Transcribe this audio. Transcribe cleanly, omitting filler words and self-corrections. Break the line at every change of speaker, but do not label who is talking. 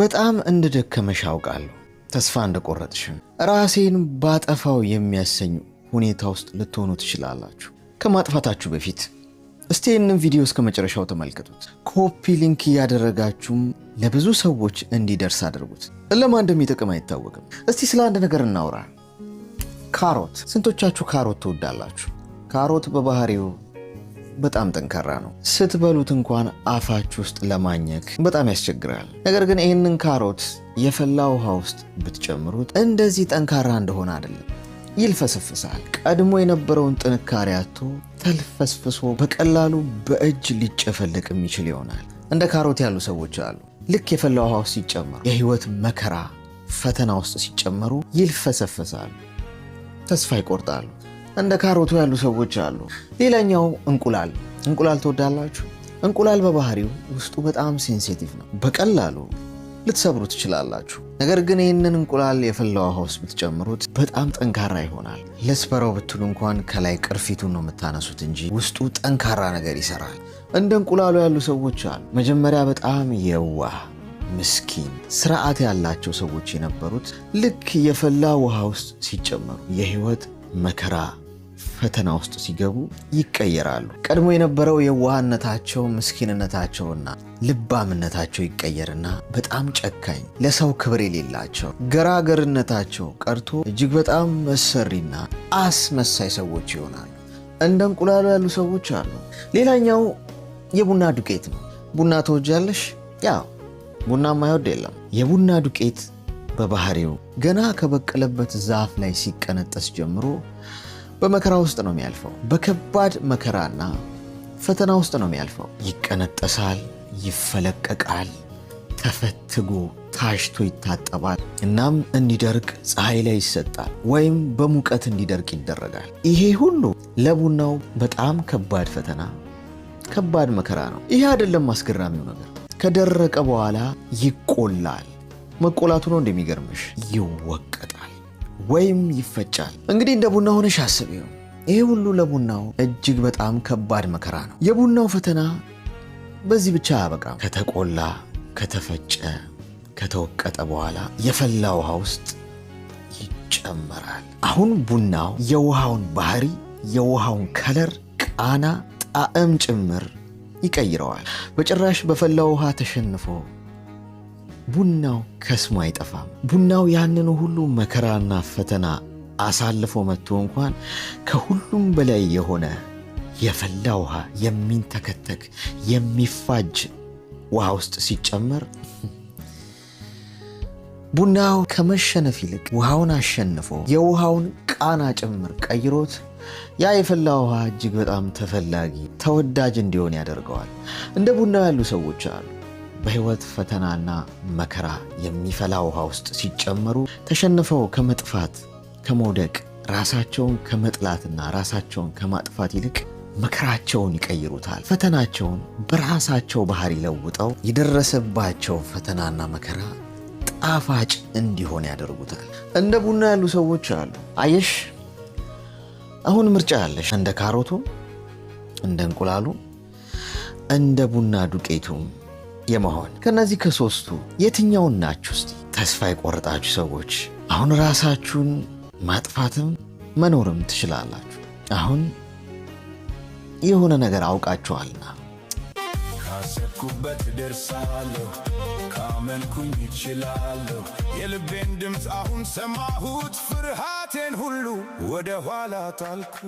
በጣም እንደደከመሽ አውቃለሁ። ተስፋ እንደቆረጥሽም ራሴን ባጠፋው የሚያሰኝ ሁኔታ ውስጥ ልትሆኑ ትችላላችሁ። ከማጥፋታችሁ በፊት እስቲ ይህንን ቪዲዮ እስከ መጨረሻው ተመልከቱት። ኮፒ ሊንክ ያደረጋችሁም ለብዙ ሰዎች እንዲደርስ አድርጉት። ለማን እንደሚጠቅም አይታወቅም። እስቲ ስለ አንድ ነገር እናውራ። ካሮት። ስንቶቻችሁ ካሮት ትወዳላችሁ? ካሮት በባህሪው በጣም ጠንካራ ነው። ስትበሉት እንኳን አፋችሁ ውስጥ ለማኘክ በጣም ያስቸግራል። ነገር ግን ይህንን ካሮት የፈላ ውሃ ውስጥ ብትጨምሩት እንደዚህ ጠንካራ እንደሆነ አይደለም፣ ይልፈሰፍሳል። ቀድሞ የነበረውን ጥንካሬ አጥቶ ተልፈስፍሶ በቀላሉ በእጅ ሊጨፈልቅ የሚችል ይሆናል። እንደ ካሮት ያሉ ሰዎች አሉ። ልክ የፈላ ውሃ ውስጥ ሲጨመሩ፣ የህይወት መከራ ፈተና ውስጥ ሲጨመሩ ይልፈሰፈሳሉ፣ ተስፋ ይቆርጣሉ። እንደ ካሮቱ ያሉ ሰዎች አሉ። ሌላኛው እንቁላል። እንቁላል ትወዳላችሁ? እንቁላል በባህሪው ውስጡ በጣም ሴንሲቲቭ ነው። በቀላሉ ልትሰብሩ ትችላላችሁ። ነገር ግን ይህንን እንቁላል የፈላ ውሃ ውስጥ ብትጨምሩት በጣም ጠንካራ ይሆናል። ለስበራው ብትሉ እንኳን ከላይ ቅርፊቱን ነው የምታነሱት እንጂ ውስጡ ጠንካራ ነገር ይሰራል። እንደ እንቁላሉ ያሉ ሰዎች አሉ። መጀመሪያ በጣም የዋህ ምስኪን ስርዓት ያላቸው ሰዎች የነበሩት ልክ የፈላ ውሃ ውስጥ ሲጨመሩ የህይወት መከራ ፈተና ውስጥ ሲገቡ ይቀየራሉ። ቀድሞ የነበረው የዋህነታቸው ምስኪንነታቸውና ልባምነታቸው ይቀየርና በጣም ጨካኝ፣ ለሰው ክብር የሌላቸው፣ ገራገርነታቸው ቀርቶ እጅግ በጣም መሰሪና አስመሳይ ሰዎች ይሆናሉ። እንደ እንቁላሉ ያሉ ሰዎች አሉ። ሌላኛው የቡና ዱቄት ነው። ቡና ትወጃለሽ? ያው ቡና የማይወድ የለም። የቡና ዱቄት በባህሪው ገና ከበቀለበት ዛፍ ላይ ሲቀነጠስ ጀምሮ በመከራ ውስጥ ነው የሚያልፈው። በከባድ መከራና ፈተና ውስጥ ነው የሚያልፈው። ይቀነጠሳል፣ ይፈለቀቃል፣ ተፈትጎ ታሽቶ ይታጠባል። እናም እንዲደርቅ ፀሐይ ላይ ይሰጣል ወይም በሙቀት እንዲደርቅ ይደረጋል። ይሄ ሁሉ ለቡናው በጣም ከባድ ፈተና፣ ከባድ መከራ ነው። ይሄ አይደለም አስገራሚው ነገር። ከደረቀ በኋላ ይቆላል። መቆላቱ ነው እንደሚገርምሽ። ይወቀጣል ወይም ይፈጫል። እንግዲህ እንደ ቡና ሆነሽ አስቢው። ይሄ ሁሉ ለቡናው እጅግ በጣም ከባድ መከራ ነው። የቡናው ፈተና በዚህ ብቻ አያበቃም። ከተቆላ፣ ከተፈጨ፣ ከተወቀጠ በኋላ የፈላ ውሃ ውስጥ ይጨመራል። አሁን ቡናው የውሃውን ባህሪ፣ የውሃውን ከለር፣ ቃና፣ ጣዕም ጭምር ይቀይረዋል። በጭራሽ በፈላ ውሃ ተሸንፎ ቡናው ከስሙ አይጠፋም። ቡናው ያንን ሁሉ መከራና ፈተና አሳልፎ መጥቶ እንኳን ከሁሉም በላይ የሆነ የፈላ ውሃ የሚንተከተክ የሚፋጅ ውሃ ውስጥ ሲጨመር ቡናው ከመሸነፍ ይልቅ ውሃውን አሸንፎ የውሃውን ቃና ጭምር ቀይሮት ያ የፈላ ውሃ እጅግ በጣም ተፈላጊ፣ ተወዳጅ እንዲሆን ያደርገዋል። እንደ ቡናው ያሉ ሰዎች አሉ። በህይወት ፈተናና መከራ የሚፈላ ውሃ ውስጥ ሲጨመሩ ተሸንፈው ከመጥፋት ከመውደቅ ራሳቸውን ከመጥላትና ራሳቸውን ከማጥፋት ይልቅ መከራቸውን ይቀይሩታል። ፈተናቸውን በራሳቸው ባህሪ ለውጠው የደረሰባቸው ፈተናና መከራ ጣፋጭ እንዲሆን ያደርጉታል። እንደ ቡና ያሉ ሰዎች አሉ። አየሽ፣ አሁን ምርጫ ያለሽ እንደ ካሮቱ፣ እንደ እንቁላሉ፣ እንደ ቡና ዱቄቱም የመሆን። ከነዚህ ከሶስቱ የትኛውን ናችሁ? እስቲ ተስፋ የቆረጣችሁ ሰዎች አሁን ራሳችሁን ማጥፋትም መኖርም ትችላላችሁ። አሁን የሆነ ነገር አውቃችኋልና
ካሰብኩበት ደርሳለሁ፣ ካመንኩኝ ይችላለሁ። የልቤን ድምፅ አሁን ሰማሁት፣ ፍርሃቴን ሁሉ ወደ ኋላ ጣልኩ።